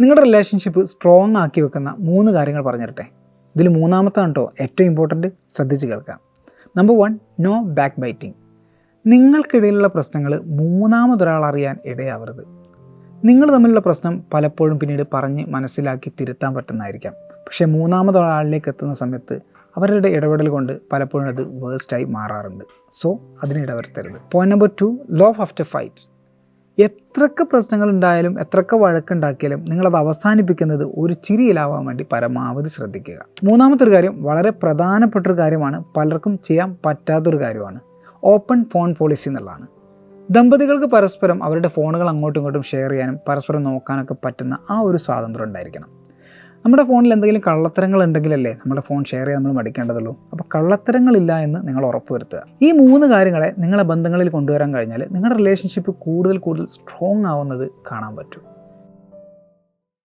നിങ്ങളുടെ relationship strong ആക്കി വെക്കുന്ന 3 കാര്യങ്ങൾ പറഞ്ഞു തരട്ടെ. ഇതിൽ മൂന്നാമത്താണ് കേട്ടോ ഏറ്റവും ഇമ്പോർട്ടൻറ്റ്, ശ്രദ്ധിച്ച് കേൾക്കാം. Number 1, no backbiting. നിങ്ങൾക്കിടയിലുള്ള പ്രശ്നങ്ങൾ മൂന്നാമതൊരാൾ അറിയാൻ ഇടയാവരുത്. നിങ്ങൾ തമ്മിലുള്ള പ്രശ്നം പലപ്പോഴും പിന്നീട് പറഞ്ഞ് മനസ്സിലാക്കി തിരുത്താൻ പറ്റുന്നതായിരിക്കാം. പക്ഷേ മൂന്നാമതൊരാളിലേക്ക് എത്തുന്ന സമയത്ത് അവരുടെ ഇടപെടൽ കൊണ്ട് പലപ്പോഴും അത് വേഴ്സ്റ്റായി മാറാറുണ്ട്. സോ അതിന് ഇടവരുത്തരുത്. Point number 2, love after fight. എത്രയൊക്കെ പ്രശ്നങ്ങൾ ഉണ്ടായാലും എത്രയൊക്കെ വഴക്കുണ്ടാക്കിയാലും നിങ്ങളത് അവസാനിപ്പിക്കുന്നത് ഒരു ചിരിയിലാവാൻ വേണ്ടി പരമാവധി ശ്രദ്ധിക്കുക. മൂന്നാമത്തൊരു കാര്യം വളരെ പ്രധാനപ്പെട്ടൊരു കാര്യമാണ്, പലർക്കും ചെയ്യാൻ പറ്റാത്തൊരു കാര്യമാണ്. ഓപ്പൺ ഫോൺ പോളിസി എന്നുള്ളതാണ്. ദമ്പതികൾക്ക് പരസ്പരം അവരുടെ ഫോണുകൾ അങ്ങോട്ടും ഇങ്ങോട്ടും ഷെയർ ചെയ്യാനും പരസ്പരം നോക്കാനൊക്കെ പറ്റുന്ന ആ ഒരു സ്വാതന്ത്ര്യം ഉണ്ടായിരിക്കണം. നമ്മുടെ ഫോണിൽ എന്തെങ്കിലും കള്ളത്തരങ്ങൾ ഉണ്ടെങ്കിലല്ലേ നമ്മുടെ ഫോൺ ഷെയർ ചെയ്യാൻ നമ്മൾ മടിക്കേണ്ടതുള്ളൂ. അപ്പോൾ കള്ളത്തരങ്ങളില്ല എന്ന് നിങ്ങൾ ഉറപ്പുവരുത്തുക. ഈ 3 കാര്യങ്ങളെ നിങ്ങളെ ബന്ധങ്ങളിൽ കൊണ്ടുവരാൻ കഴിഞ്ഞാൽ നിങ്ങളുടെ റിലേഷൻഷിപ്പ് കൂടുതൽ സ്ട്രോങ് ആവുന്നത് കാണാൻ പറ്റും.